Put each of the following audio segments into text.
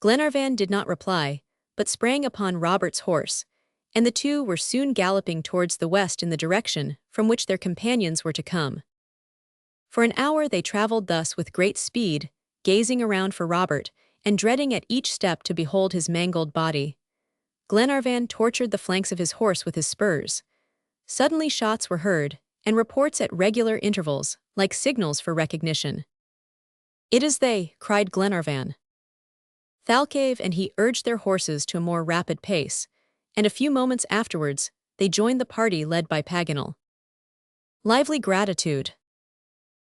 Glenarvan did not reply, but sprang upon Robert's horse, and the two were soon galloping towards the west in the direction from which their companions were to come. For an hour they traveled thus with great speed, gazing around for Robert, and dreading at each step to behold his mangled body. Glenarvan tortured the flanks of his horse with his spurs. Suddenly shots were heard, and reports at regular intervals, like signals for recognition. "It is they," cried Glenarvan. Thalcave and he urged their horses to a more rapid pace, and a few moments afterwards, they joined the party led by Paganel. Lively gratitude.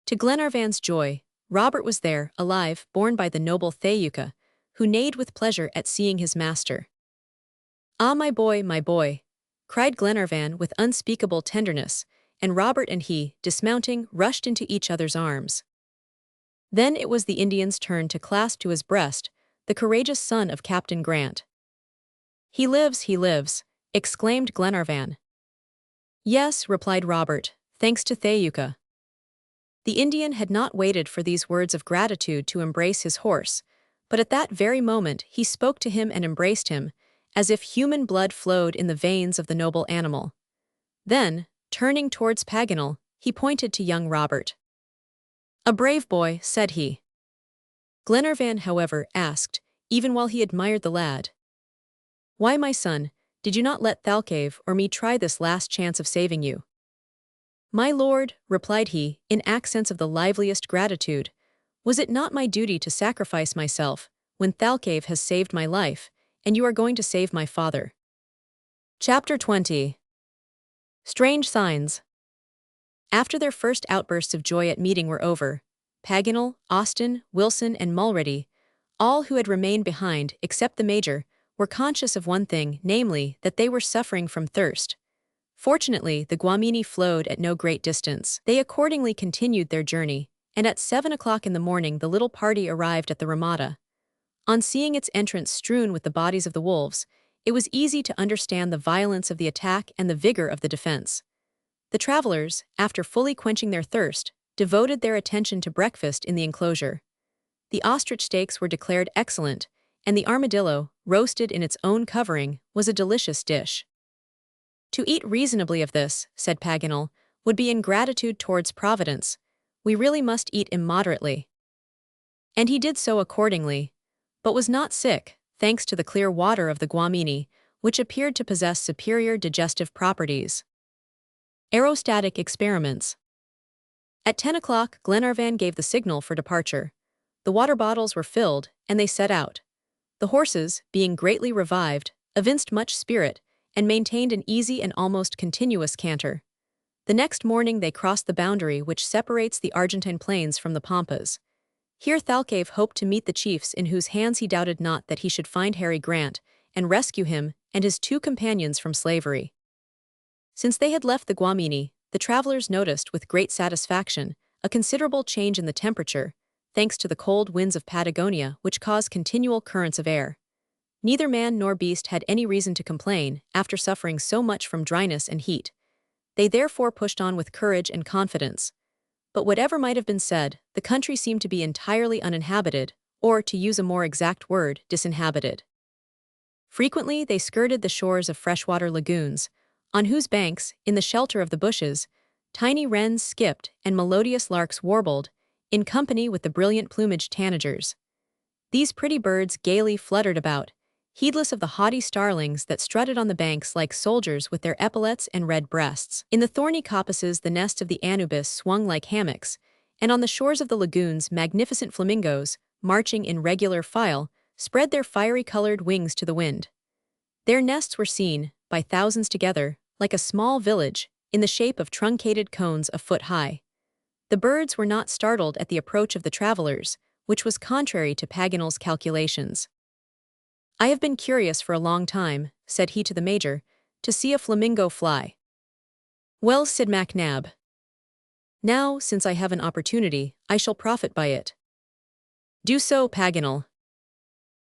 To Glenarvan's joy, Robert was there, alive, borne by the noble Thayuka, who neighed with pleasure at seeing his master. "Ah, my boy," cried Glenarvan with unspeakable tenderness, and Robert and he, dismounting, rushed into each other's arms. Then it was the Indian's turn to clasp to his breast the courageous son of Captain Grant. He lives," exclaimed Glenarvan. "Yes," replied Robert, "thanks to Thayuka." The Indian had not waited for these words of gratitude to embrace his horse, but at that very moment he spoke to him and embraced him, as if human blood flowed in the veins of the noble animal. Then, turning towards Paganel, he pointed to young Robert. "A brave boy," said he. Glenarvan, however, asked, even while he admired the lad, "Why, my son, did you not let Thalcave or me try this last chance of saving you?" "My lord," replied he, in accents of the liveliest gratitude, "was it not my duty to sacrifice myself, when Thalcave has saved my life, and you are going to save my father?" Chapter 20. Strange Signs. After their first outbursts of joy at meeting were over, Paganel, Austin, Wilson, and Mulready, all who had remained behind except the Major, were conscious of one thing, namely, that they were suffering from thirst. Fortunately, the Guamini flowed at no great distance. They accordingly continued their journey, and at 7 o'clock in the morning the little party arrived at the Ramada. On seeing its entrance strewn with the bodies of the wolves, it was easy to understand the violence of the attack and the vigor of the defense. The travelers, after fully quenching their thirst, devoted their attention to breakfast in the enclosure. The ostrich steaks were declared excellent, and the armadillo, roasted in its own covering, was a delicious dish. "To eat reasonably of this," said Paganel, "would be ingratitude towards Providence. We really must eat immoderately." And he did so accordingly, but was not sick, thanks to the clear water of the Guamini, which appeared to possess superior digestive properties. Aerostatic experiments. At 10 o'clock, Glenarvan gave the signal for departure. The water bottles were filled, and they set out. The horses, being greatly revived, evinced much spirit, and maintained an easy and almost continuous canter. The next morning they crossed the boundary which separates the Argentine plains from the Pampas. Here Thalcave hoped to meet the chiefs in whose hands he doubted not that he should find Harry Grant, and rescue him and his two companions from slavery. Since they had left the Guamini, the travelers noticed with great satisfaction a considerable change in the temperature, thanks to the cold winds of Patagonia which cause continual currents of air. Neither man nor beast had any reason to complain after suffering so much from dryness and heat. They therefore pushed on with courage and confidence. But whatever might have been said, the country seemed to be entirely uninhabited, or, to use a more exact word, disinhabited. Frequently they skirted the shores of freshwater lagoons, on whose banks, in the shelter of the bushes, tiny wrens skipped and melodious larks warbled, in company with the brilliant plumaged tanagers. These pretty birds gaily fluttered about, heedless of the haughty starlings that strutted on the banks like soldiers with their epaulets and red breasts. In the thorny coppices the nests of the Anubis swung like hammocks, and on the shores of the lagoons magnificent flamingos, marching in regular file, spread their fiery-colored wings to the wind. Their nests were seen, by thousands together, like a small village, in the shape of truncated cones a foot high. The birds were not startled at the approach of the travelers, which was contrary to Paganel's calculations. "I have been curious for a long time," said he to the Major, "to see a flamingo fly." "Well," said MacNab, "now, since I have an opportunity, I shall profit by it." "Do so, Paganel."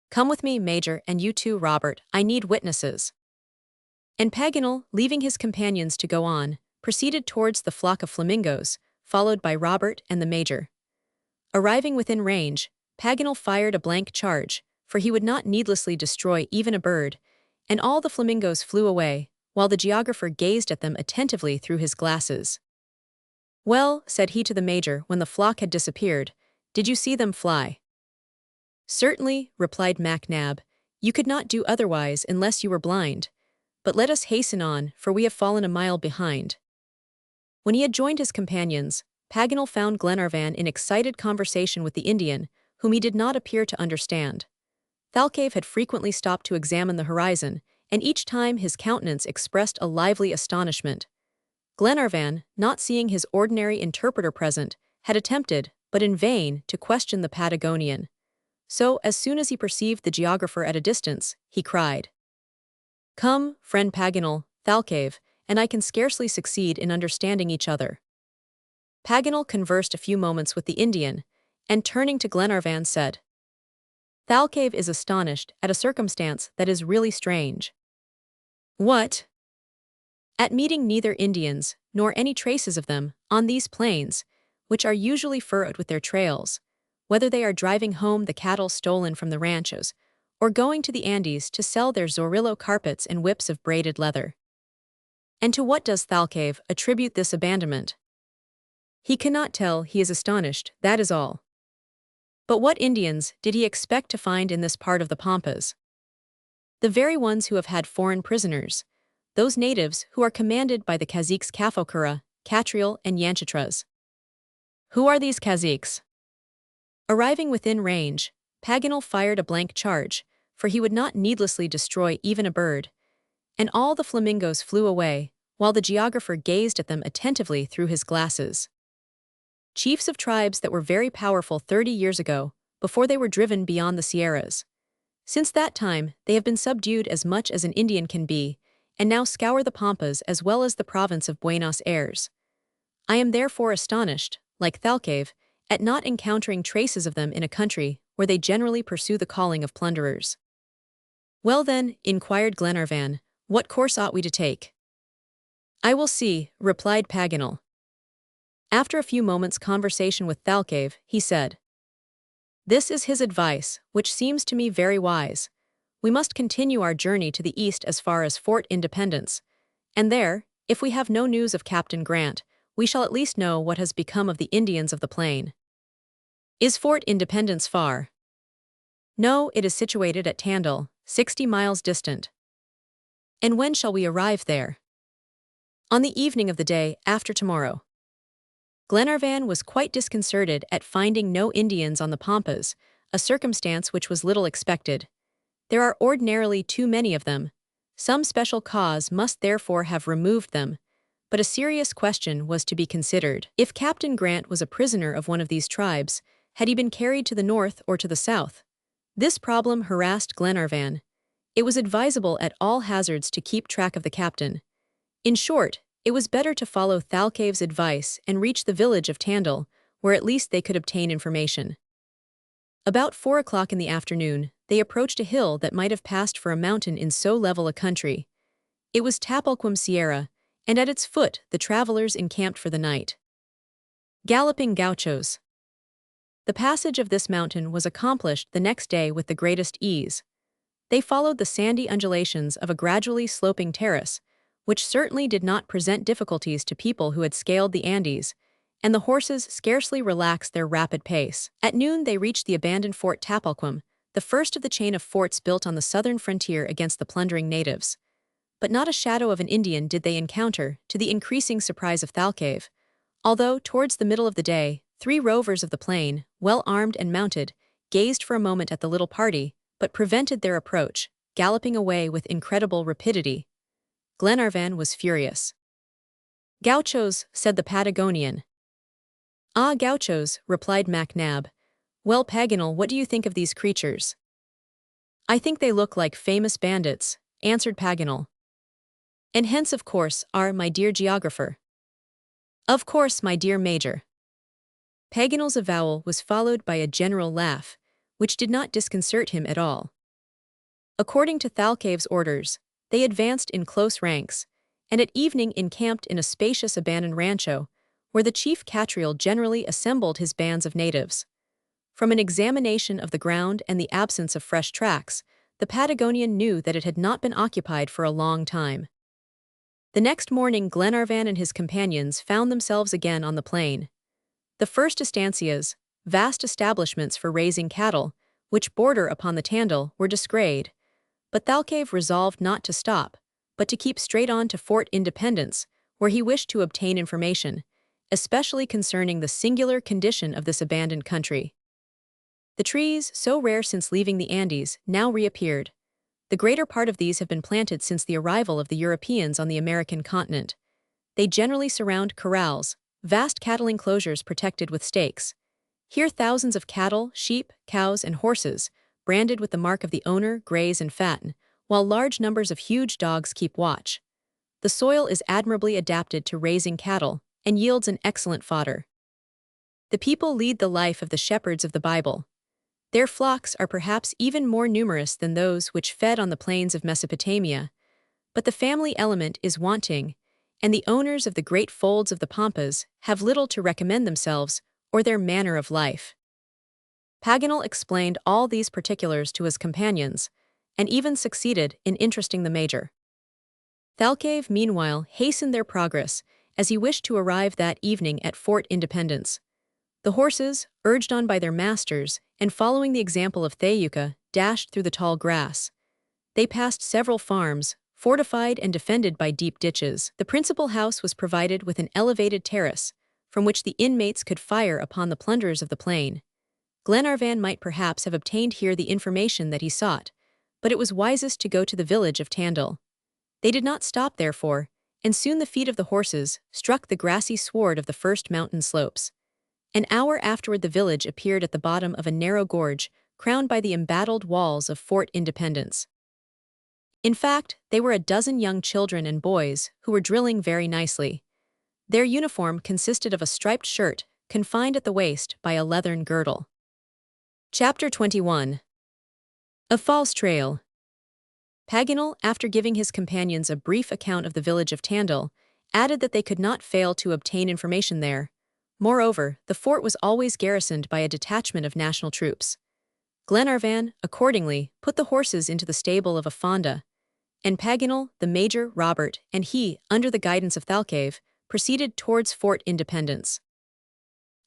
"Come with me, Major, and you too, Robert, I need witnesses." And Paganel, leaving his companions to go on, proceeded towards the flock of flamingos, followed by Robert and the Major. Arriving within range, Paganel fired a blank charge, for he would not needlessly destroy even a bird, and all the flamingos flew away, while the geographer gazed at them attentively through his glasses. "Well," said he to the major when the flock had disappeared, "did you see them fly?" "Certainly," replied MacNab, "you could not do otherwise unless you were blind. But let us hasten on, for we have fallen a mile behind." When he had joined his companions, Paganel found Glenarvan in excited conversation with the Indian, whom he did not appear to understand. Thalcave had frequently stopped to examine the horizon, and each time his countenance expressed a lively astonishment. Glenarvan, not seeing his ordinary interpreter present, had attempted, but in vain, to question the Patagonian. So, as soon as he perceived the geographer at a distance, he cried, "Come, friend Paganel, Thalcave, and I can scarcely succeed in understanding each other." Paganel conversed a few moments with the Indian, and turning to Glenarvan said, "Thalcave is astonished at a circumstance that is really strange." "What?" "At meeting neither Indians, nor any traces of them, on these plains, which are usually furrowed with their trails, whether they are driving home the cattle stolen from the ranchos, or going to the Andes to sell their Zorillo carpets and whips of braided leather." "And to what does Thalcave attribute this abandonment?" "He cannot tell, he is astonished, that is all." "But what Indians did he expect to find in this part of the Pampas?" "The very ones who have had foreign prisoners, those natives who are commanded by the caziques Cafocura, Catriel, and Yanchitras." "Who are these caziques?" Arriving within range, Paganel fired a blank charge, for he would not needlessly destroy even a bird, and all the flamingos flew away, while the geographer gazed at them attentively through his glasses. Chiefs of tribes that were very powerful 30 years ago, before they were driven beyond the Sierras. Since that time, they have been subdued as much as an Indian can be, and now scour the Pampas as well as the province of Buenos Aires. I am therefore astonished, like Thalcave, at not encountering traces of them in a country where they generally pursue the calling of plunderers. "Well then," inquired Glenarvan, "what course ought we to take?" "I will see," replied Paganel. After a few moments' conversation with Thalcave, he said, "This is his advice, which seems to me very wise. We must continue our journey to the east as far as Fort Independence, and there, if we have no news of Captain Grant, we shall at least know what has become of the Indians of the plain." "Is Fort Independence far?" "No, it is situated at Tandil, 60 miles distant." "And when shall we arrive there?" "On the evening of the day after tomorrow." Glenarvan was quite disconcerted at finding no Indians on the Pampas, a circumstance which was little expected. There are ordinarily too many of them. Some special cause must therefore have removed them, but a serious question was to be considered. If Captain Grant was a prisoner of one of these tribes, had he been carried to the north or to the south? This problem harassed Glenarvan. It was advisable at all hazards to keep track of the captain. In short, it was better to follow Thalcave's advice and reach the village of Tandil, where at least they could obtain information. About 4 o'clock in the afternoon, they approached a hill that might have passed for a mountain in so level a country. It was Tapalquem Sierra, and at its foot the travelers encamped for the night. Galloping Gauchos. The passage of this mountain was accomplished the next day with the greatest ease. They followed the sandy undulations of a gradually sloping terrace, which certainly did not present difficulties to people who had scaled the Andes, and the horses scarcely relaxed their rapid pace. At noon they reached the abandoned Fort Tapalquem, the first of the chain of forts built on the southern frontier against the plundering natives. But not a shadow of an Indian did they encounter, to the increasing surprise of Thalcave, although, towards the middle of the day, 3 rovers of the plain, well armed and mounted, gazed for a moment at the little party, but prevented their approach, galloping away with incredible rapidity. Glenarvan was furious. "Gauchos," said the Patagonian. "Ah, gauchos," replied MacNab. "Well, Paganel, what do you think of these creatures?" "I think they look like famous bandits," answered Paganel. "And hence, of course, are, my dear geographer." "Of course, my dear major." Paganel's avowal was followed by a general laugh, which did not disconcert him at all. According to Thalcave's orders, they advanced in close ranks, and at evening encamped in a spacious abandoned rancho, where the chief Catriel generally assembled his bands of natives. From an examination of the ground and the absence of fresh tracks, the Patagonian knew that it had not been occupied for a long time. The next morning Glenarvan and his companions found themselves again on the plain. The first estancias, vast establishments for raising cattle, which border upon the Tandil, were descried, but Thalcave resolved not to stop, but to keep straight on to Fort Independence, where he wished to obtain information, especially concerning the singular condition of this abandoned country. The trees, so rare since leaving the Andes, now reappeared. The greater part of these have been planted since the arrival of the Europeans on the American continent. They generally surround corrals, vast cattle enclosures protected with stakes. Here thousands of cattle, sheep, cows, and horses, branded with the mark of the owner, graze and fatten, while large numbers of huge dogs keep watch. The soil is admirably adapted to raising cattle and yields an excellent fodder. The people lead the life of the shepherds of the Bible. Their flocks are perhaps even more numerous than those which fed on the plains of Mesopotamia, but the family element is wanting, and the owners of the great folds of the Pampas have little to recommend themselves or their manner of life. Paganel explained all these particulars to his companions, and even succeeded in interesting the Major. Thalcave, meanwhile, hastened their progress, as he wished to arrive that evening at Fort Independence. The horses, urged on by their masters, and following the example of Thayuka, dashed through the tall grass. They passed several farms, fortified and defended by deep ditches. The principal house was provided with an elevated terrace, from which the inmates could fire upon the plunderers of the plain. Glenarvan might perhaps have obtained here the information that he sought, but it was wisest to go to the village of Tandil. They did not stop, therefore, and soon the feet of the horses struck the grassy sward of the first mountain slopes. An hour afterward the village appeared at the bottom of a narrow gorge, crowned by the embattled walls of Fort Independence. In fact, they were a dozen young children and boys who were drilling very nicely. Their uniform consisted of a striped shirt, confined at the waist by a leathern girdle. Chapter 21. A False Trail. Paganel, after giving his companions a brief account of the village of Tandil, added that they could not fail to obtain information there. Moreover, the fort was always garrisoned by a detachment of national troops. Glenarvan, accordingly, put the horses into the stable of a fonda, and Paganel, the Major, Robert, and he, under the guidance of Thalcave, proceeded towards Fort Independence.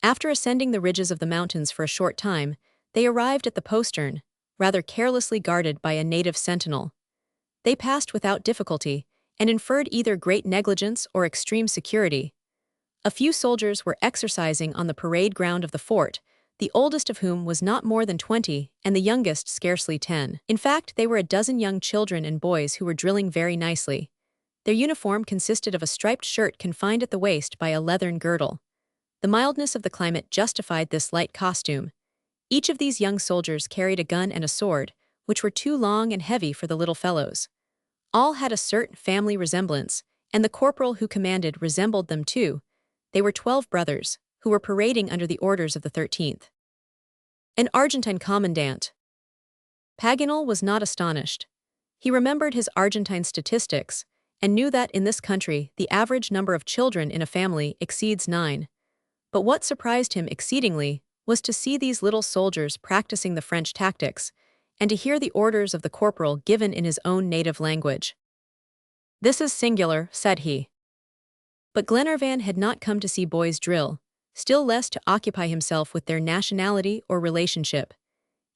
After ascending the ridges of the mountains for a short time, they arrived at the postern, rather carelessly guarded by a native sentinel. They passed without difficulty, and inferred either great negligence or extreme security. A few soldiers were exercising on the parade ground of the fort, the oldest of whom was not more than 20, and the youngest scarcely 10. In fact, they were a dozen young children and boys who were drilling very nicely. Their uniform consisted of a striped shirt confined at the waist by a leathern girdle. The mildness of the climate justified this light costume. Each of these young soldiers carried a gun and a sword, which were too long and heavy for the little fellows. All had a certain family resemblance, and the corporal who commanded resembled them too. They were 12 brothers, who were parading under the orders of the 13th. An Argentine commandant. Paganel was not astonished. He remembered his Argentine statistics, and knew that in this country the average number of children in a family exceeds 9. But what surprised him exceedingly was to see these little soldiers practicing the French tactics, and to hear the orders of the corporal given in his own native language. "This is singular," said he. But Glenarvan had not come to see boys drill, still less to occupy himself with their nationality or relationship.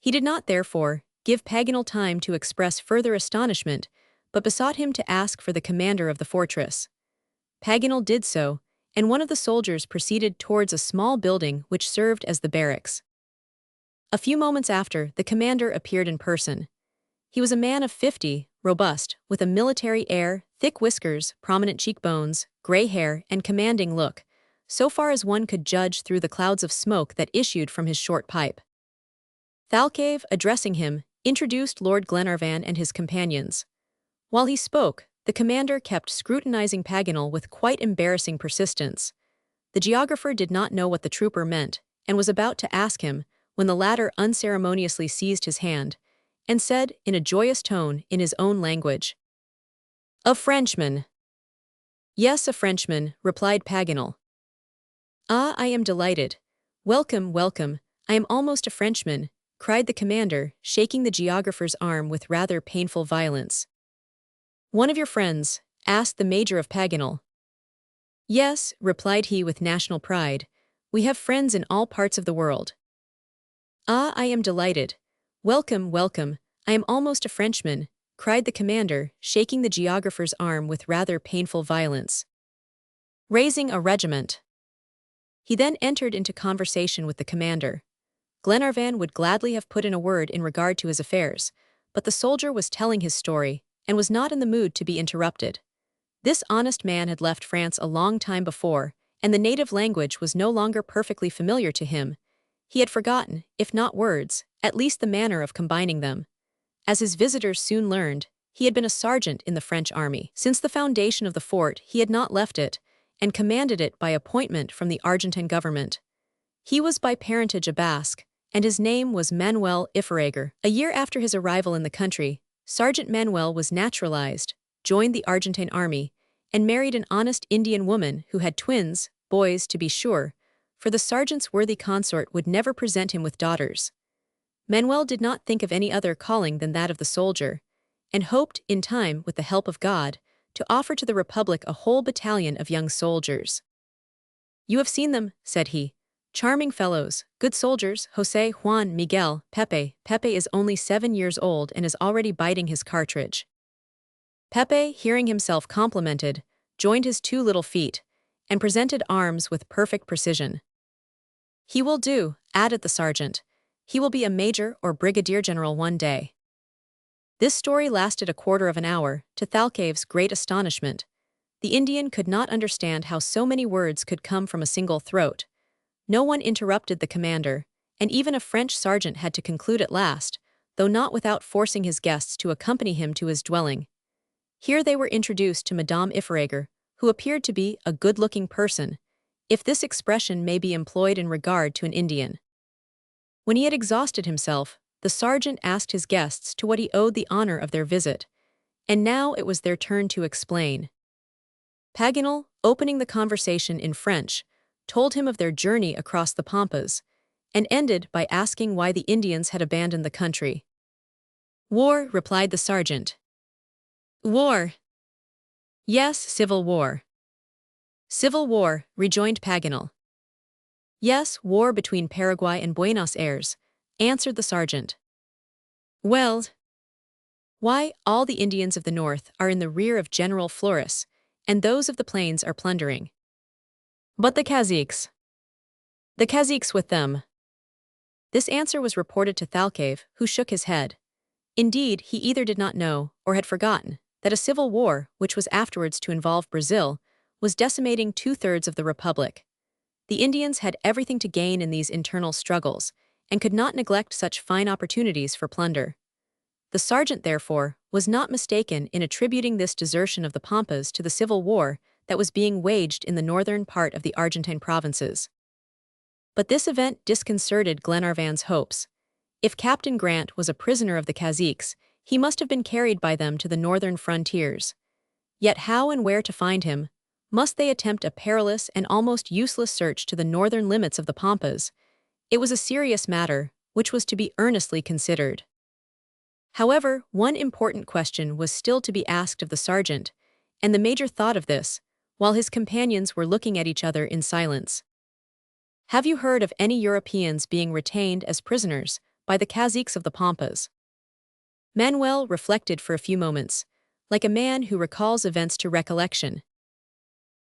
He did not, therefore, give Paganel time to express further astonishment, but besought him to ask for the commander of the fortress. Paganel did so, and one of the soldiers proceeded towards a small building which served as the barracks. A few moments after, the commander appeared in person. He was a man of 50, robust, with a military air, thick whiskers, prominent cheekbones, gray hair, and commanding look, so far as one could judge through the clouds of smoke that issued from his short pipe. Thalcave, addressing him, introduced Lord Glenarvan and his companions. While he spoke, the commander kept scrutinizing Paganel with quite embarrassing persistence. The geographer did not know what the trooper meant, and was about to ask him, when the latter unceremoniously seized his hand, and said, in a joyous tone, in his own language, "A Frenchman." "Yes, a Frenchman," replied Paganel. "Ah, I am delighted. Welcome, welcome. I am almost a Frenchman, cried the commander, shaking the geographer's arm with rather painful violence. One of your friends? Asked the major of Paganel. Yes, replied he with national pride. We have friends in all parts of the world. Ah, I am delighted. Welcome, welcome. I am almost a Frenchman, cried the commander, shaking the geographer's arm with rather painful violence. Raising a regiment. He then entered into conversation with the commander. Glenarvan would gladly have put in a word in regard to his affairs, but the soldier was telling his story, and was not in the mood to be interrupted. This honest man had left France a long time before, and the native language was no longer perfectly familiar to him. He had forgotten, if not words, at least the manner of combining them. As his visitors soon learned, he had been a sergeant in the French army. Since the foundation of the fort, he had not left it, and commanded it by appointment from the Argentine government. He was by parentage a Basque, and his name was Manuel Ifereger. A year after his arrival in the country, Sergeant Manuel was naturalized, joined the Argentine army, and married an honest Indian woman who had twins, boys to be sure, for the sergeant's worthy consort would never present him with daughters. Manuel did not think of any other calling than that of the soldier, and hoped, in time, with the help of God, to offer to the Republic a whole battalion of young soldiers. You have seen them, said he. Charming fellows, good soldiers, Jose, Juan, Miguel, Pepe. Pepe is only 7 years old and is already biting his cartridge. Pepe, hearing himself complimented, joined his 2 little feet, and presented arms with perfect precision. He will do, added the sergeant. He will be a major or brigadier general one day. This story lasted a quarter of an hour, to Thalcave's great astonishment. The Indian could not understand how so many words could come from a single throat. No one interrupted the commander, and even a French sergeant had to conclude at last, though not without forcing his guests to accompany him to his dwelling. Here they were introduced to Madame Ifereger, who appeared to be a good-looking person, if this expression may be employed in regard to an Indian. When he had exhausted himself, the sergeant asked his guests to what he owed the honor of their visit, and now it was their turn to explain. Paganel, opening the conversation in French, told him of their journey across the Pampas, and ended by asking why the Indians had abandoned the country. War, replied the sergeant. War. Yes, civil war. Civil war, rejoined Paganel. Yes, war between Paraguay and Buenos Aires, answered the sergeant. Well, why, all the Indians of the north are in the rear of General Flores, and those of the plains are plundering. But the caciques? The caciques with them. This answer was reported to Thalcave, who shook his head. Indeed, he either did not know, or had forgotten, that a civil war, which was afterwards to involve Brazil, was decimating 2/3 of the Republic. The Indians had everything to gain in these internal struggles, and could not neglect such fine opportunities for plunder. The sergeant, therefore, was not mistaken in attributing this desertion of the Pampas to the civil war that was being waged in the northern part of the Argentine provinces. But this event disconcerted Glenarvan's hopes. If Captain Grant was a prisoner of the caciques, he must have been carried by them to the northern frontiers. Yet how and where to find him? Must they attempt a perilous and almost useless search to the northern limits of the Pampas? It was a serious matter, which was to be earnestly considered. However, one important question was still to be asked of the sergeant, and the major thought of this, while his companions were looking at each other in silence. Have you heard of any Europeans being retained as prisoners by the caciques of the Pampas? Manuel reflected for a few moments, like a man who recalls events to recollection.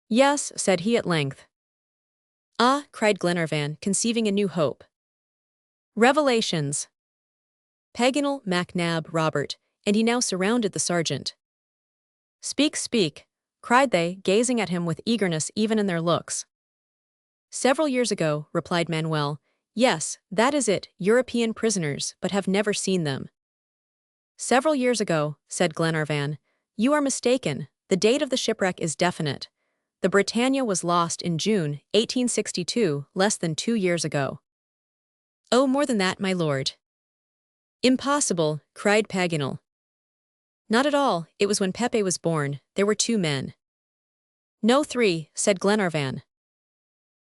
Yes, said he at length. Ah, cried Glenarvan, conceiving a new hope. Revelations. Paganel, MacNab, Robert, and he now surrounded the sergeant. Speak, speak, cried they, gazing at him with eagerness even in their looks. Several years ago, replied Manuel. Yes, that is it, European prisoners, but have never seen them. Several years ago, said Glenarvan. You are mistaken, the date of the shipwreck is definite. The Britannia was lost in June 1862, less than 2 years ago. Oh, more than that, my lord. Impossible, cried Paganel. Not at all, it was when Pepe was born, there were 2 men. No, 3, said Glenarvan.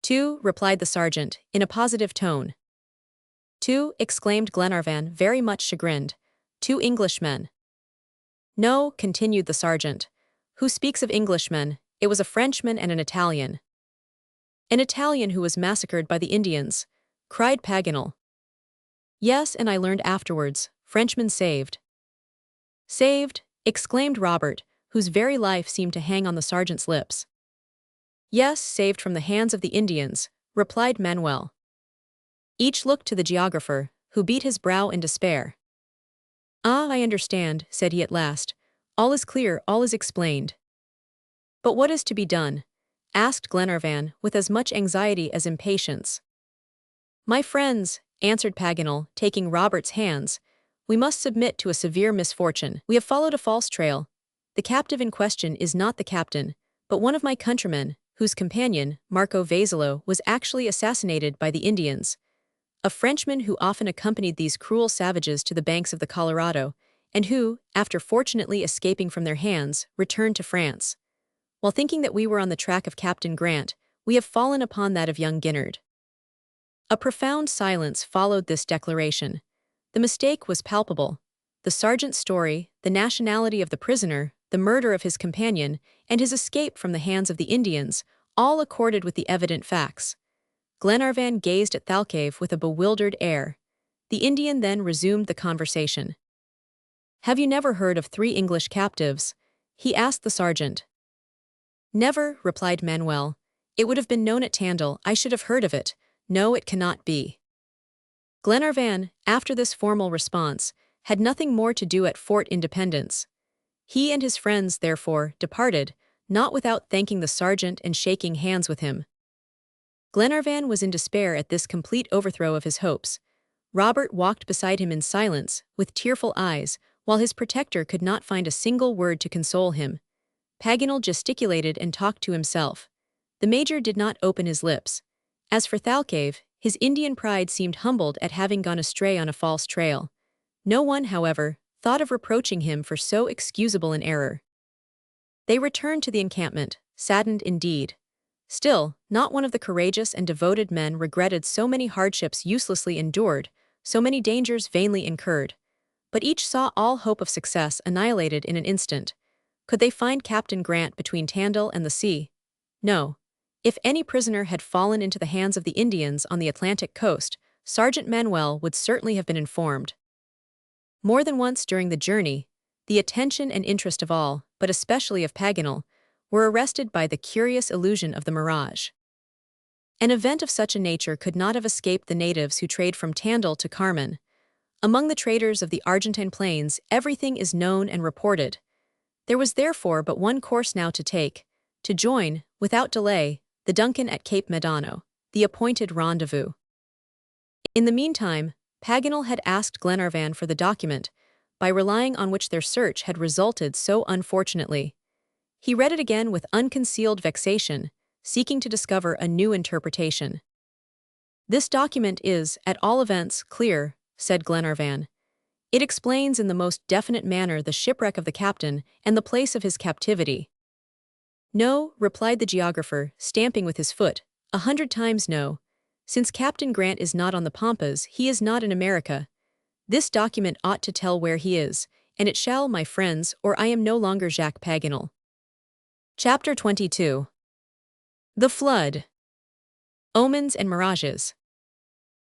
2, replied the sergeant, in a positive tone. "Two," exclaimed Glenarvan, very much chagrined. "Two Englishmen." "No," continued the sergeant. "Who speaks of Englishmen? It was a Frenchman and an Italian." "An Italian who was massacred by the Indians," cried Paganel. "Yes, and I learned afterwards, Frenchmen saved." "Saved?" exclaimed Robert, whose very life seemed to hang on the sergeant's lips. "Yes, saved from the hands of the Indians," replied Manuel. Each looked to the geographer, who beat his brow in despair. "Ah, I understand," said he at last. "All is clear, all is explained." "But what is to be done?" asked Glenarvan, with as much anxiety as impatience. "My friends," answered Paganel, taking Robert's hands, "we must submit to a severe misfortune. We have followed a false trail. The captive in question is not the captain, but one of my countrymen, whose companion, Marco Vasilo, was actually assassinated by the Indians. A Frenchman who often accompanied these cruel savages to the banks of the Colorado, and who, after fortunately escaping from their hands, returned to France. While thinking that we were on the track of Captain Grant, we have fallen upon that of young Gennard." A profound silence followed this declaration. The mistake was palpable. The sergeant's story, the nationality of the prisoner, the murder of his companion, and his escape from the hands of the Indians, all accorded with the evident facts. Glenarvan gazed at Thalcave with a bewildered air. The Indian then resumed the conversation. "Have you never heard of 3 English captives?" he asked the sergeant. "Never," replied Manuel. "It would have been known at Tandil, I should have heard of it. No, it cannot be." Glenarvan, after this formal response, had nothing more to do at Fort Independence. He and his friends, therefore, departed, not without thanking the sergeant and shaking hands with him. Glenarvan was in despair at this complete overthrow of his hopes. Robert walked beside him in silence, with tearful eyes, while his protector could not find a single word to console him. Paganel gesticulated and talked to himself. The major did not open his lips. As for Thalcave, his Indian pride seemed humbled at having gone astray on a false trail. No one, however, thought of reproaching him for so excusable an error. They returned to the encampment, saddened indeed. Still, not one of the courageous and devoted men regretted so many hardships uselessly endured, so many dangers vainly incurred. But each saw all hope of success annihilated in an instant. Could they find Captain Grant between Tandil and the sea? No. If any prisoner had fallen into the hands of the Indians on the Atlantic coast, Sergeant Manuel would certainly have been informed. More than once during the journey, the attention and interest of all, but especially of Paganel, were arrested by the curious illusion of the mirage. An event of such a nature could not have escaped the natives who trade from Tandil to Carmen. Among the traders of the Argentine plains, everything is known and reported. There was therefore but one course now to take, to join, without delay, the Duncan at Cape Medano, the appointed rendezvous. In the meantime, Paganel had asked Glenarvan for the document, by relying on which their search had resulted so unfortunately. He read it again with unconcealed vexation, seeking to discover a new interpretation. "This document is, at all events, clear," said Glenarvan. "It explains in the most definite manner the shipwreck of the captain and the place of his captivity." "No," replied the geographer, stamping with his foot, 100 times no. "Since Captain Grant is not on the Pampas, he is not in America. This document ought to tell where he is, and it shall, my friends, or I am no longer Jacques Paganel." Chapter 22. The Flood. Omens and Mirages.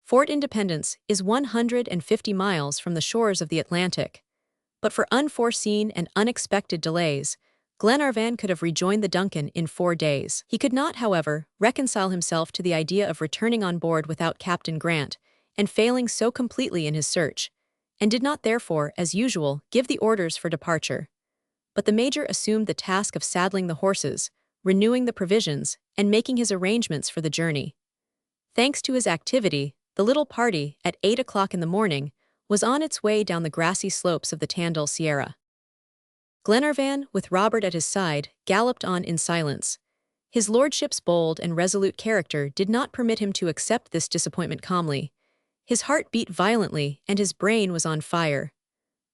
Fort Independence is 150 miles from the shores of the Atlantic. But for unforeseen and unexpected delays, Glenarvan could have rejoined the Duncan in 4 days. He could not, however, reconcile himself to the idea of returning on board without Captain Grant, and failing so completely in his search, and did not therefore, as usual, give the orders for departure. But the major assumed the task of saddling the horses, renewing the provisions, and making his arrangements for the journey. Thanks to his activity, the little party, at 8 o'clock in the morning, was on its way down the grassy slopes of the Tandil Sierra. Glenarvan, with Robert at his side, galloped on in silence. His lordship's bold and resolute character did not permit him to accept this disappointment calmly. His heart beat violently, and his brain was on fire.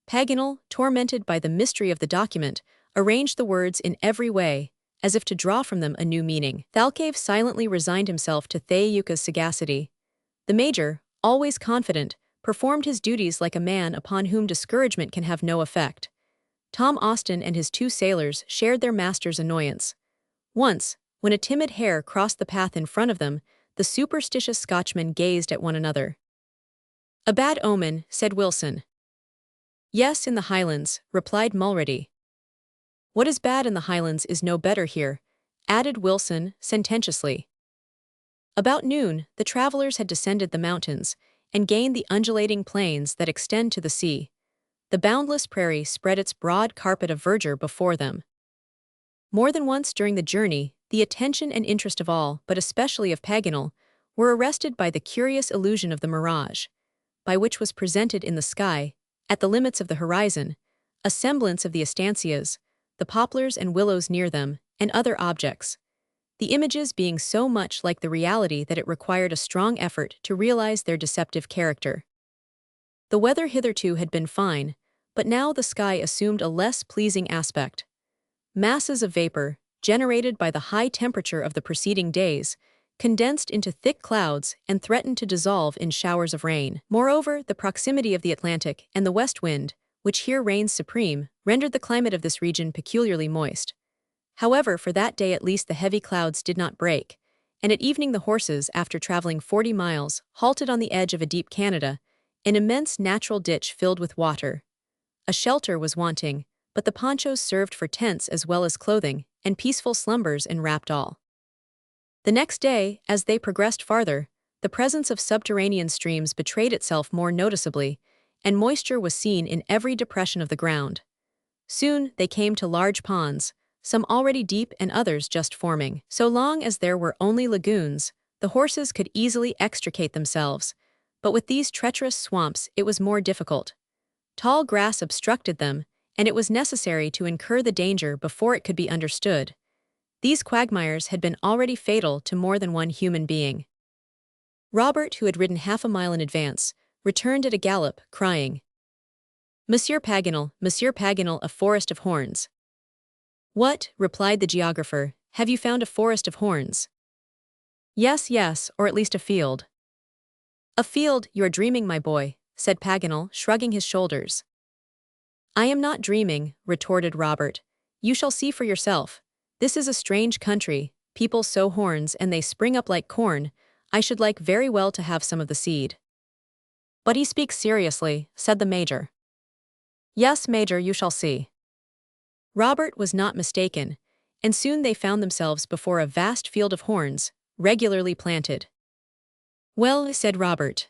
Paganel, tormented by the mystery of the document, arranged the words in every way, as if to draw from them a new meaning. Thalcave silently resigned himself to Thaouka's sagacity. The major, always confident, performed his duties like a man upon whom discouragement can have no effect. Tom Austin and his two sailors shared their master's annoyance. Once, when a timid hare crossed the path in front of them, the superstitious Scotchmen gazed at one another. "A bad omen," said Wilson. "Yes, in the Highlands," replied Mulready. "What is bad in the Highlands is no better here," added Wilson, sententiously. About noon, the travelers had descended the mountains and gained the undulating plains that extend to the sea. The boundless prairie spread its broad carpet of verdure before them. More than once during the journey, the attention and interest of all, but especially of Paganel, were arrested by the curious illusion of the mirage, by which was presented in the sky, at the limits of the horizon, a semblance of the estancias, the poplars and willows near them, and other objects, the images being so much like the reality that it required a strong effort to realize their deceptive character. The weather hitherto had been fine, but now the sky assumed a less pleasing aspect. Masses of vapor, generated by the high temperature of the preceding days, condensed into thick clouds and threatened to dissolve in showers of rain. Moreover, the proximity of the Atlantic and the west wind, which here reigns supreme, rendered the climate of this region peculiarly moist. However, for that day at least the heavy clouds did not break, and at evening the horses, after traveling 40 miles, halted on the edge of a deep Canada, an immense natural ditch filled with water. A shelter was wanting, but the ponchos served for tents as well as clothing, and peaceful slumbers enwrapped all. The next day, as they progressed farther, the presence of subterranean streams betrayed itself more noticeably, and moisture was seen in every depression of the ground. Soon they came to large ponds, some already deep and others just forming. So long as there were only lagoons, the horses could easily extricate themselves, but with these treacherous swamps it was more difficult. Tall grass obstructed them, and it was necessary to incur the danger before it could be understood. These quagmires had been already fatal to more than one human being. Robert, who had ridden half a mile in advance, returned at a gallop, crying, Monsieur Paganel, a forest of horns." "What," replied the geographer, "have you found a forest of horns?" Yes, or at least a field." "A field, you are dreaming, my boy," said Paganel, shrugging his shoulders. "I am not dreaming," retorted Robert. "You shall see for yourself. This is a strange country, people sow horns and they spring up like corn. I should like very well to have some of the seed." "But he speaks seriously," said the Major. "Yes, Major, you shall see." Robert was not mistaken, and soon they found themselves before a vast field of horns, regularly planted. "Well," said Robert.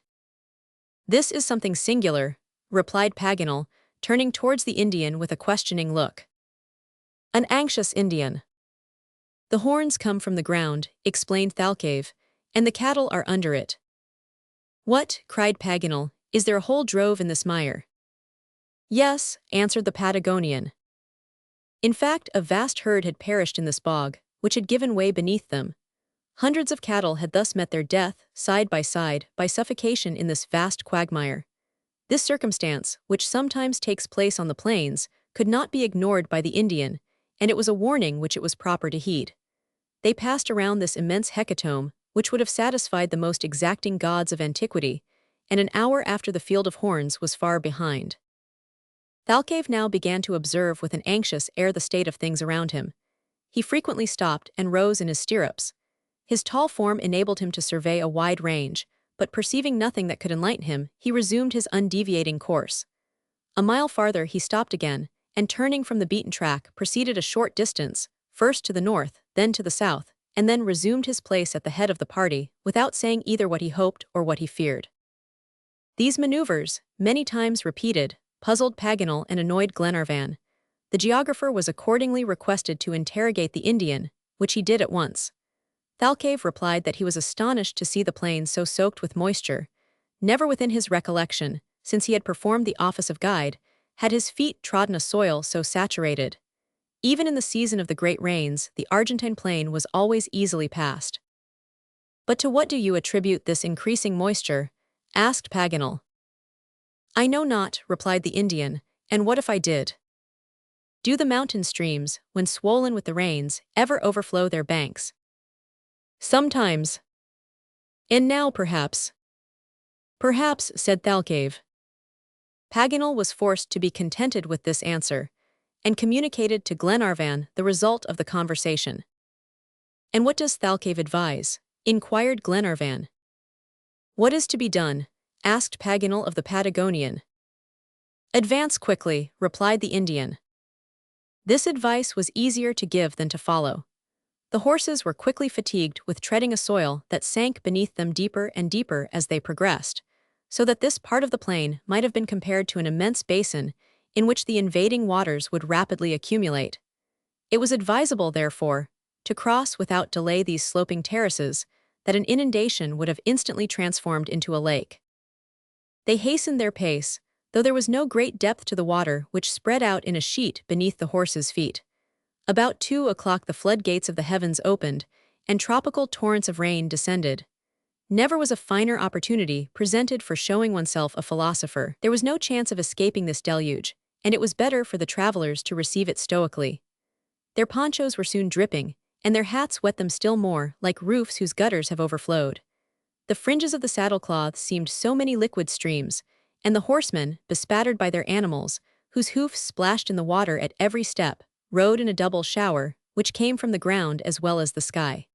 "This is something singular," replied Paganel, turning towards the Indian with a questioning look. "An anxious Indian." "The horns come from the ground," explained Thalcave, "and the cattle are under it." "What?" cried Paganel. "Is there a whole drove in this mire?" "Yes," answered the Patagonian. In fact, a vast herd had perished in this bog, which had given way beneath them. Hundreds of cattle had thus met their death, side, by suffocation in this vast quagmire. This circumstance, which sometimes takes place on the plains, could not be ignored by the Indian, and it was a warning which it was proper to heed. They passed around this immense hecatomb, which would have satisfied the most exacting gods of antiquity, and an hour after the field of horns was far behind. Thalcave now began to observe with an anxious air the state of things around him. He frequently stopped and rose in his stirrups. His tall form enabled him to survey a wide range, but perceiving nothing that could enlighten him, he resumed his undeviating course. A mile farther he stopped again, and turning from the beaten track, proceeded a short distance, first to the north, then to the south, and then resumed his place at the head of the party, without saying either what he hoped or what he feared. These maneuvers, many times repeated, puzzled Paganel and annoyed Glenarvan. The geographer was accordingly requested to interrogate the Indian, which he did at once. Thalcave replied that he was astonished to see the plains so soaked with moisture. Never within his recollection, since he had performed the office of guide, had his feet trodden a soil so saturated. Even in the season of the great rains, the Argentine plain was always easily passed. "But to what do you attribute this increasing moisture?" asked Paganel. "I know not," replied the Indian, "and what if I did? Do the mountain streams, when swollen with the rains, ever overflow their banks?" "Sometimes. And now, perhaps." Perhaps, said Thalcave. Paganel was forced to be contented with this answer, and communicated to Glenarvan the result of the conversation. And what does Thalcave advise? Inquired Glenarvan. What is to be done? Asked Paganel of the Patagonian. Advance quickly, replied the Indian. This advice was easier to give than to follow. The horses were quickly fatigued with treading a soil that sank beneath them deeper and deeper as they progressed, so that this part of the plain might have been compared to an immense basin in which the invading waters would rapidly accumulate. It was advisable, therefore, to cross without delay these sloping terraces that an inundation would have instantly transformed into a lake. They hastened their pace, though there was no great depth to the water which spread out in a sheet beneath the horses' feet. About 2 o'clock the floodgates of the heavens opened, and tropical torrents of rain descended. Never was a finer opportunity presented for showing oneself a philosopher. There was no chance of escaping this deluge, and it was better for the travelers to receive it stoically. Their ponchos were soon dripping, and their hats wet them still more, like roofs whose gutters have overflowed. The fringes of the saddlecloths seemed so many liquid streams, and the horsemen, bespattered by their animals, whose hoofs splashed in the water at every step, rode in a double shower, which came from the ground as well as the sky.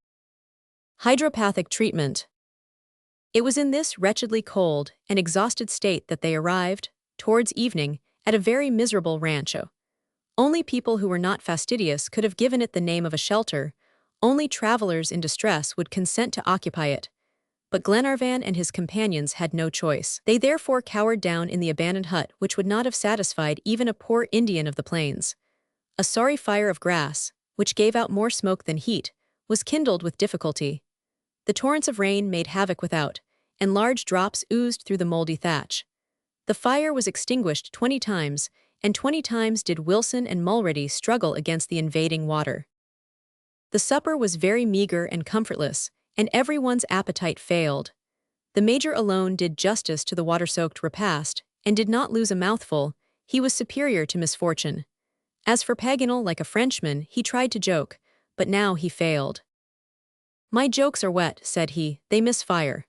Hydropathic treatment. It was in this wretchedly cold and exhausted state that they arrived, towards evening, at a very miserable rancho. Only people who were not fastidious could have given it the name of a shelter. Only travelers in distress would consent to occupy it. But Glenarvan and his companions had no choice. They therefore cowered down in the abandoned hut which would not have satisfied even a poor Indian of the plains. A sorry fire of grass, which gave out more smoke than heat, was kindled with difficulty. The torrents of rain made havoc without, and large drops oozed through the moldy thatch. The fire was extinguished 20 times, and 20 times did Wilson and Mulready struggle against the invading water. The supper was very meager and comfortless, and everyone's appetite failed. The Major alone did justice to the water-soaked repast, and did not lose a mouthful. He was superior to misfortune. As for Paganel, like a Frenchman, he tried to joke, but now he failed. My jokes are wet, said he, they miss fire.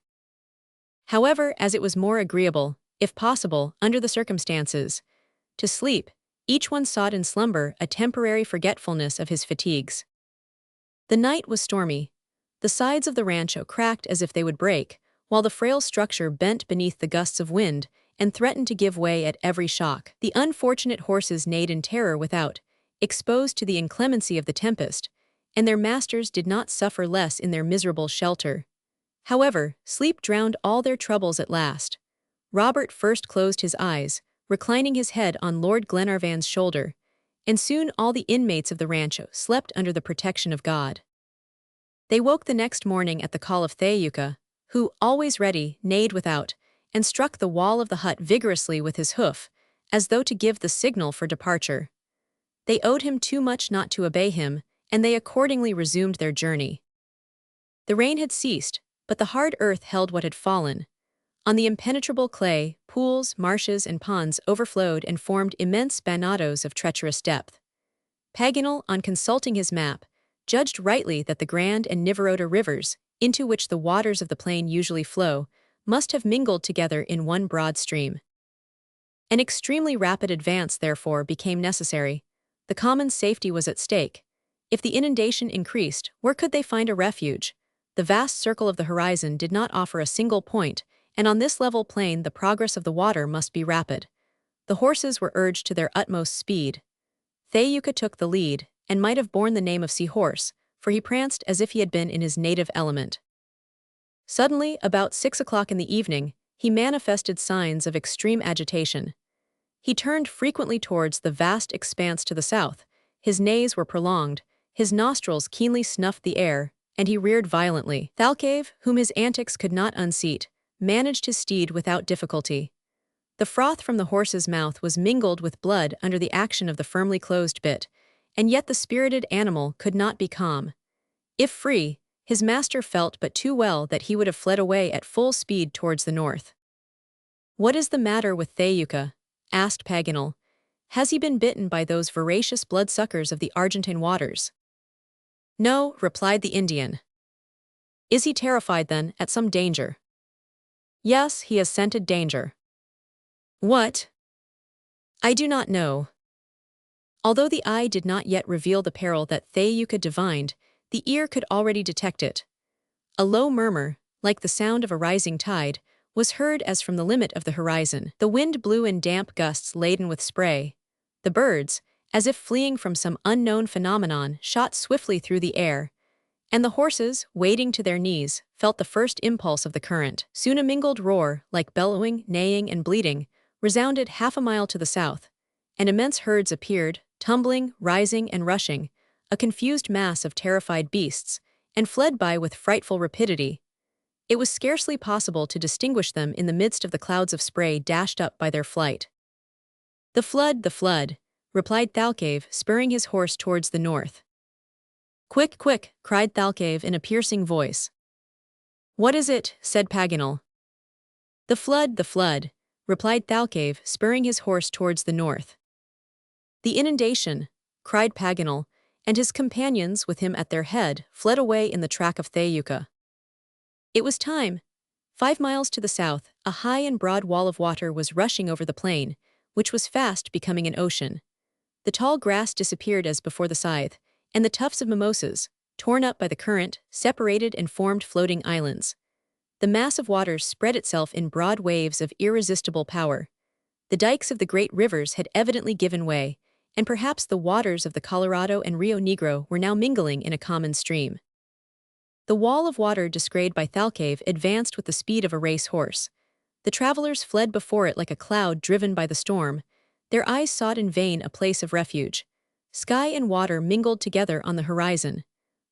However, as it was more agreeable, if possible, under the circumstances, to sleep, each one sought in slumber a temporary forgetfulness of his fatigues. The night was stormy. The sides of the rancho cracked as if they would break, while the frail structure bent beneath the gusts of wind and threatened to give way at every shock. The unfortunate horses neighed in terror without, exposed to the inclemency of the tempest, and their masters did not suffer less in their miserable shelter. However, sleep drowned all their troubles at last. Robert first closed his eyes, reclining his head on Lord Glenarvan's shoulder, and soon all the inmates of the rancho slept under the protection of God. They woke the next morning at the call of Thayuka, who, always ready, neighed without, and struck the wall of the hut vigorously with his hoof, as though to give the signal for departure. They owed him too much not to obey him, and they accordingly resumed their journey. The rain had ceased, but the hard earth held what had fallen. On the impenetrable clay, pools, marshes, and ponds overflowed and formed immense banados of treacherous depth. Paganel, on consulting his map, judged rightly that the Grand and Nivarota rivers, into which the waters of the plain usually flow, must have mingled together in one broad stream. An extremely rapid advance, therefore, became necessary. The common safety was at stake. If the inundation increased, where could they find a refuge? The vast circle of the horizon did not offer a single point, and on this level plain the progress of the water must be rapid. The horses were urged to their utmost speed. Thayuka took the lead, and might have borne the name of Seahorse, for he pranced as if he had been in his native element. Suddenly, about 6 o'clock in the evening, he manifested signs of extreme agitation. He turned frequently towards the vast expanse to the south, his neighs were prolonged, his nostrils keenly snuffed the air, and he reared violently. Thalcave, whom his antics could not unseat, managed his steed without difficulty. The froth from the horse's mouth was mingled with blood under the action of the firmly closed bit, and yet the spirited animal could not be calm. If free, his master felt but too well that he would have fled away at full speed towards the north. What is the matter with Thayuka? Asked Paganel. Has he been bitten by those voracious bloodsuckers of the Argentine waters? No, replied the Indian. Is he terrified, then, at some danger? Yes, he has scented danger. What? I do not know. Although the eye did not yet reveal the peril that Thayuka divined, the ear could already detect it. A low murmur, like the sound of a rising tide, was heard as from the limit of the horizon. The wind blew in damp gusts laden with spray. The birds, as if fleeing from some unknown phenomenon, shot swiftly through the air, and the horses, wading to their knees, felt the first impulse of the current. Soon a mingled roar, like bellowing, neighing, and bleating, resounded half a mile to the south, and immense herds appeared, tumbling, rising, and rushing, a confused mass of terrified beasts, and fled by with frightful rapidity. It was scarcely possible to distinguish them in the midst of the clouds of spray dashed up by their flight. The flood," replied Thalcave, spurring his horse towards the north. Quick, quick, cried Thalcave in a piercing voice. What is it? Said Paganel. The flood, replied Thalcave, spurring his horse towards the north. The inundation, cried Paganel, and his companions, with him at their head, fled away in the track of Thayuka. It was time. 5 miles to the south, a high and broad wall of water was rushing over the plain, which was fast becoming an ocean. The tall grass disappeared as before the scythe, and the tufts of mimosas, torn up by the current, separated and formed floating islands. The mass of waters spread itself in broad waves of irresistible power. The dikes of the great rivers had evidently given way, and perhaps the waters of the Colorado and Rio Negro were now mingling in a common stream. The wall of water described by Thalcave advanced with the speed of a race horse. The travelers fled before it like a cloud driven by the storm. Their eyes sought in vain a place of refuge. Sky and water mingled together on the horizon.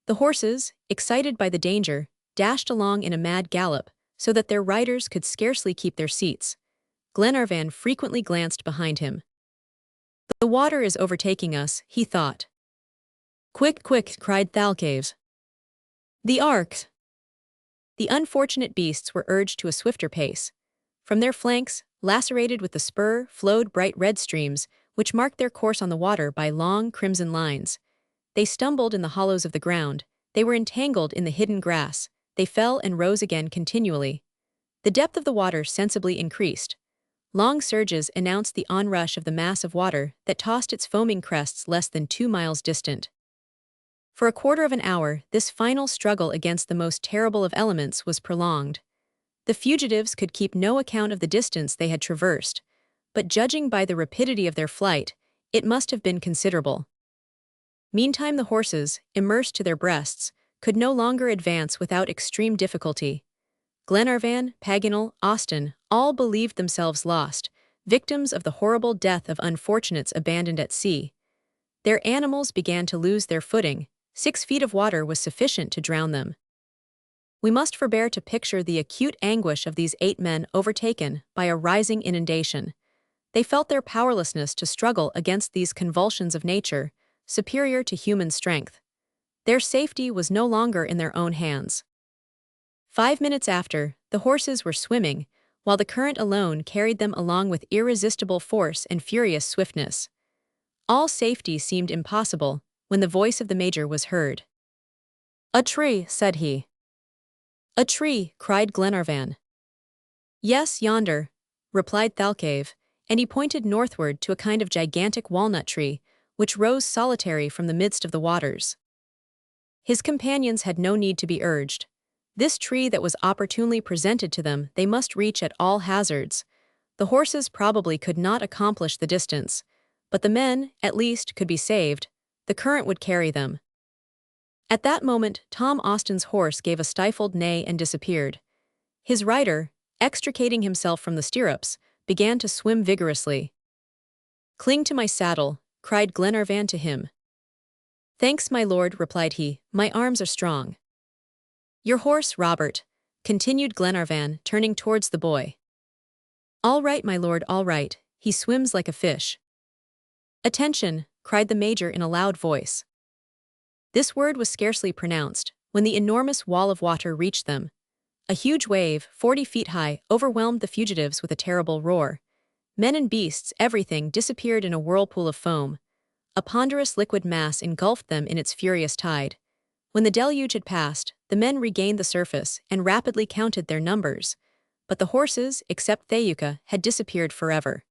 The horses, excited by the danger, dashed along in a mad gallop, so that their riders could scarcely keep their seats. Glenarvan frequently glanced behind him. The water is overtaking us, he thought. Quick, quick, cried Thalcave. The arcs! The unfortunate beasts were urged to a swifter pace. From their flanks, lacerated with the spur, flowed bright red streams, which marked their course on the water by long crimson lines. They stumbled in the hollows of the ground, they were entangled in the hidden grass, they fell and rose again continually. The depth of the water sensibly increased. Long surges announced the onrush of the mass of water that tossed its foaming crests less than 2 miles distant. For a quarter of an hour, this final struggle against the most terrible of elements was prolonged. The fugitives could keep no account of the distance they had traversed, but judging by the rapidity of their flight, it must have been considerable. Meantime the horses, immersed to their breasts, could no longer advance without extreme difficulty. Glenarvan, Paganel, Austin, all believed themselves lost, victims of the horrible death of unfortunates abandoned at sea. Their animals began to lose their footing. 6 feet of water was sufficient to drown them. We must forbear to picture the acute anguish of these 8 men overtaken by a rising inundation. They felt their powerlessness to struggle against these convulsions of nature, superior to human strength. Their safety was no longer in their own hands. 5 minutes after, the horses were swimming, while the current alone carried them along with irresistible force and furious swiftness. All safety seemed impossible when the voice of the major was heard. A tree, said he. A tree, cried Glenarvan. Yes, yonder, replied Thalcave, and he pointed northward to a kind of gigantic walnut tree, which rose solitary from the midst of the waters. His companions had no need to be urged. This tree that was opportunely presented to them they must reach at all hazards. The horses probably could not accomplish the distance, but the men, at least, could be saved. The current would carry them. At that moment, Tom Austin's horse gave a stifled neigh and disappeared. His rider, extricating himself from the stirrups, began to swim vigorously. Cling to my saddle, cried Glenarvan to him. Thanks, my lord, replied he, my arms are strong. Your horse, Robert, continued Glenarvan, turning towards the boy. All right, my lord, all right, he swims like a fish. Attention, cried the major in a loud voice. This word was scarcely pronounced, when the enormous wall of water reached them. A huge wave, 40 feet high, overwhelmed the fugitives with a terrible roar. Men and beasts, everything, disappeared in a whirlpool of foam. A ponderous liquid mass engulfed them in its furious tide. When the deluge had passed, the men regained the surface and rapidly counted their numbers. but the horses, except Thayuka, had disappeared forever.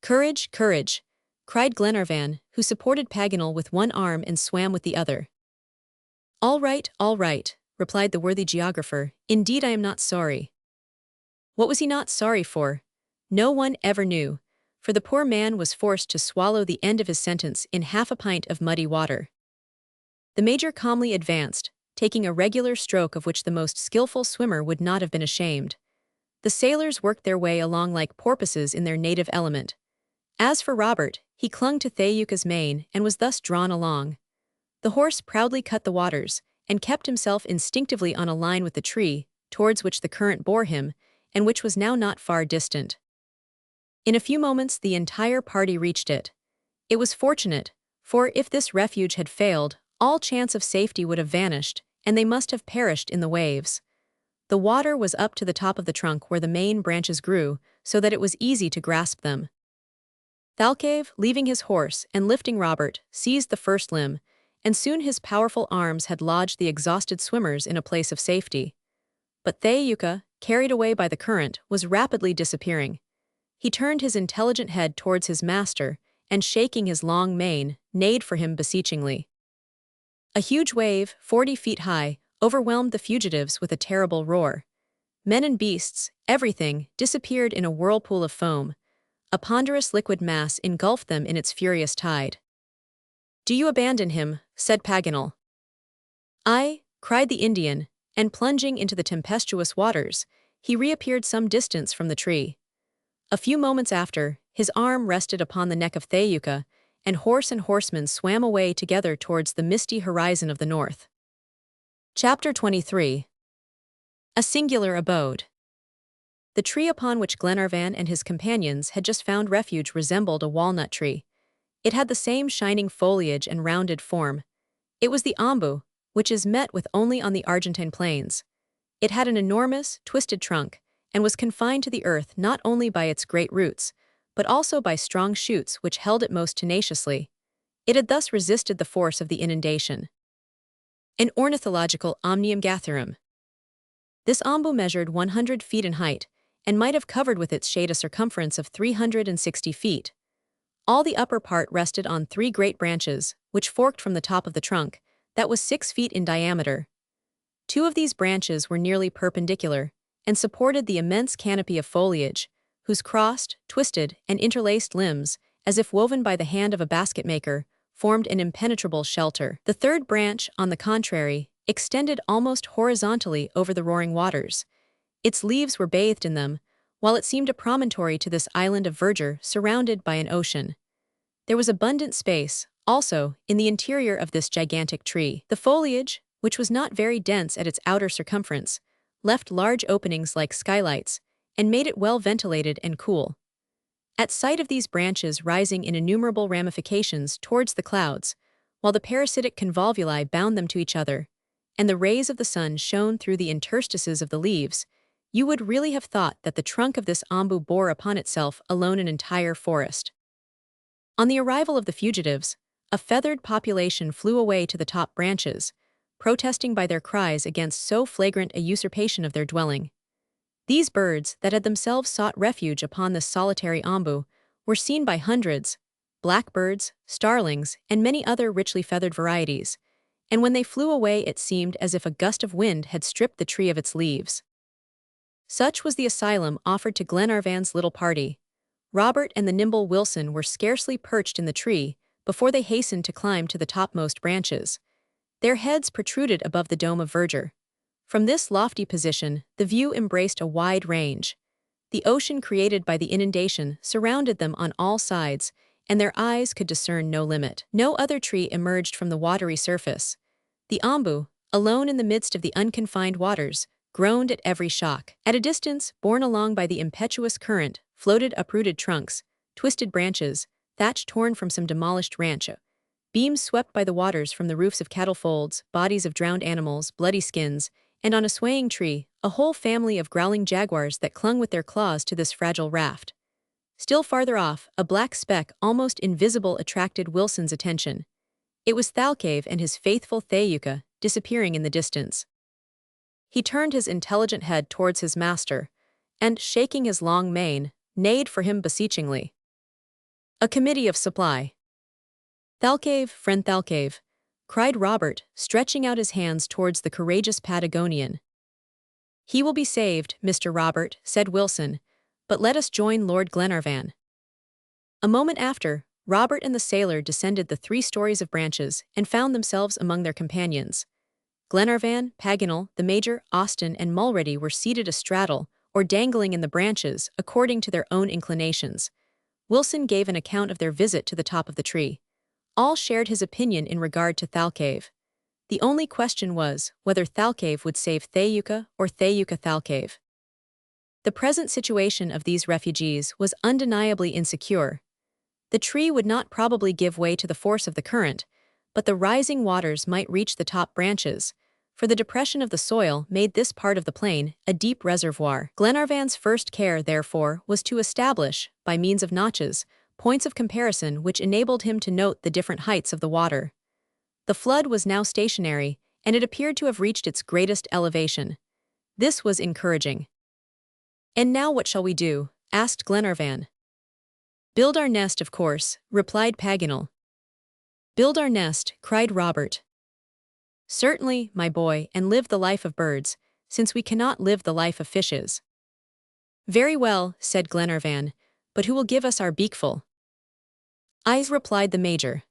"Courage, courage!" cried Glenarvan, who supported Paganel with one arm and swam with the other. All right," replied the worthy geographer. "Indeed I am not sorry." What was he not sorry for? No one ever knew, for the poor man was forced to swallow the end of his sentence in half a pint of muddy water. The Major calmly advanced, taking a regular stroke of which the most skillful swimmer would not have been ashamed. The sailors worked their way along like porpoises in their native element. As for Robert, he clung to Thayuka's mane and was thus drawn along. The horse proudly cut the waters, and kept himself instinctively on a line with the tree, towards which the current bore him, and which was now not far distant. In a few moments the entire party reached it. It was fortunate, for if this refuge had failed, all chance of safety would have vanished, and they must have perished in the waves. The water was up to the top of the trunk where the main branches grew, so that it was easy to grasp them. Thalcave, leaving his horse and lifting Robert, seized the first limb, and soon his powerful arms had lodged the exhausted swimmers in a place of safety. But Thayuka, carried away by the current, was rapidly disappearing. He turned his intelligent head towards his master, and shaking his long mane, neighed for him beseechingly. A huge wave, 40 feet high, overwhelmed the fugitives with a terrible roar. Men and beasts, everything, disappeared in a whirlpool of foam. A ponderous liquid mass engulfed them in its furious tide. "Do you abandon him?" said Paganel. "Aye," cried the Indian, and plunging into the tempestuous waters, he reappeared some distance from the tree. A few moments after, his arm rested upon the neck of Thayuka, and horse and horseman swam away together towards the misty horizon of the north. Chapter 23. A Singular Abode. The tree upon which Glenarvan and his companions had just found refuge resembled a walnut tree. It had the same shining foliage and rounded form. It was the ombu, which is met with only on the Argentine plains. It had an enormous, twisted trunk, and was confined to the earth not only by its great roots, but also by strong shoots which held it most tenaciously. It had thus resisted the force of the inundation. An ornithological omnium gatherum. This ombu measured 100 feet in height, and might have covered with its shade a circumference of 360 feet. All the upper part rested on 3 great branches, which forked from the top of the trunk, that was 6 feet in diameter. 2 of these branches were nearly perpendicular, and supported the immense canopy of foliage, whose crossed, twisted, and interlaced limbs, as if woven by the hand of a basket-maker, formed an impenetrable shelter. The third branch, on the contrary, extended almost horizontally over the roaring waters. Its leaves were bathed in them, while it seemed a promontory to this island of verdure surrounded by an ocean. There was abundant space, also, in the interior of this gigantic tree. The foliage, which was not very dense at its outer circumference, left large openings like skylights, and made it well ventilated and cool. At sight of these branches rising in innumerable ramifications towards the clouds, while the parasitic convolvuli bound them to each other, and the rays of the sun shone through the interstices of the leaves, you would really have thought that the trunk of this ombu bore upon itself alone an entire forest. On the arrival of the fugitives, a feathered population flew away to the top branches, protesting by their cries against so flagrant a usurpation of their dwelling. These birds, that had themselves sought refuge upon this solitary ombu, were seen by hundreds, blackbirds, starlings, and many other richly feathered varieties, and when they flew away it seemed as if a gust of wind had stripped the tree of its leaves. Such was the asylum offered to Glenarvan's little party. Robert and the nimble Wilson were scarcely perched in the tree before they hastened to climb to the topmost branches. Their heads protruded above the dome of verdure. From this lofty position, the view embraced a wide range. The ocean created by the inundation surrounded them on all sides, and their eyes could discern no limit. No other tree emerged from the watery surface. The ombu, alone in the midst of the unconfined waters, groaned at every shock. At a distance, borne along by the impetuous current, floated uprooted trunks, twisted branches, thatch torn from some demolished ranch, beams swept by the waters from the roofs of cattle folds, bodies of drowned animals, bloody skins, and on a swaying tree, a whole family of growling jaguars that clung with their claws to this fragile raft. Still farther off, a black speck almost invisible attracted Wilson's attention. It was Thalcave and his faithful Thayuka, disappearing in the distance. He turned his intelligent head towards his master, and, shaking his long mane, neighed for him beseechingly. A committee of supply. Thalcave, friend Thalcave, cried Robert, stretching out his hands towards the courageous Patagonian. He will be saved, Mr. Robert, said Wilson, but let us join Lord Glenarvan. A moment after, Robert and the sailor descended the 3 stories of branches and found themselves among their companions. Glenarvan, Paganel, the Major, Austen, and Mulready were seated astraddle, or dangling in the branches, according to their own inclinations. Wilson gave an account of their visit to the top of the tree. All shared his opinion in regard to Thalcave. The only question was whether Thalcave would save Thayuka or Thayuka Thalcave. The present situation of these refugees was undeniably insecure. The tree would not probably give way to the force of the current, but the rising waters might reach the top branches, for the depression of the soil made this part of the plain a deep reservoir. Glenarvan's first care, therefore, was to establish, by means of notches, points of comparison which enabled him to note the different heights of the water. The flood was now stationary, and it appeared to have reached its greatest elevation. This was encouraging. "And now what shall we do?" asked Glenarvan. "Build our nest, of course," replied Paganel. "Build our nest," cried Robert. "Certainly, my boy, and live the life of birds, since we cannot live the life of fishes." "Very well," said Glenarvan, "but who will give us our beakful?" "I," replied the Major.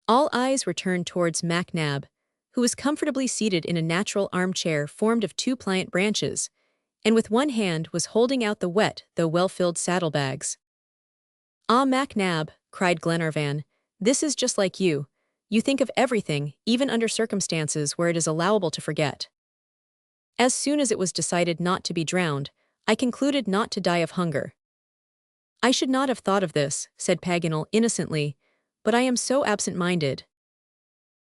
All eyes were turned towards Mac Nab, who was comfortably seated in a natural armchair formed of 2 pliant branches, and with one hand was holding out the wet though well-filled saddlebags. "Ah, Mac Nab," cried Glenarvan, "this is just like you. You think of everything, even under circumstances where it is allowable to forget. As soon as it was decided not to be drowned, I concluded not to die of hunger." "I should not have thought of this," said Paganel innocently, "but I am so absent-minded."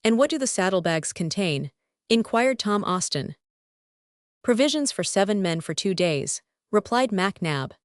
"And what do the saddlebags contain?" inquired Tom Austen. "Provisions for 7 men for 2 days," replied Mac Nab.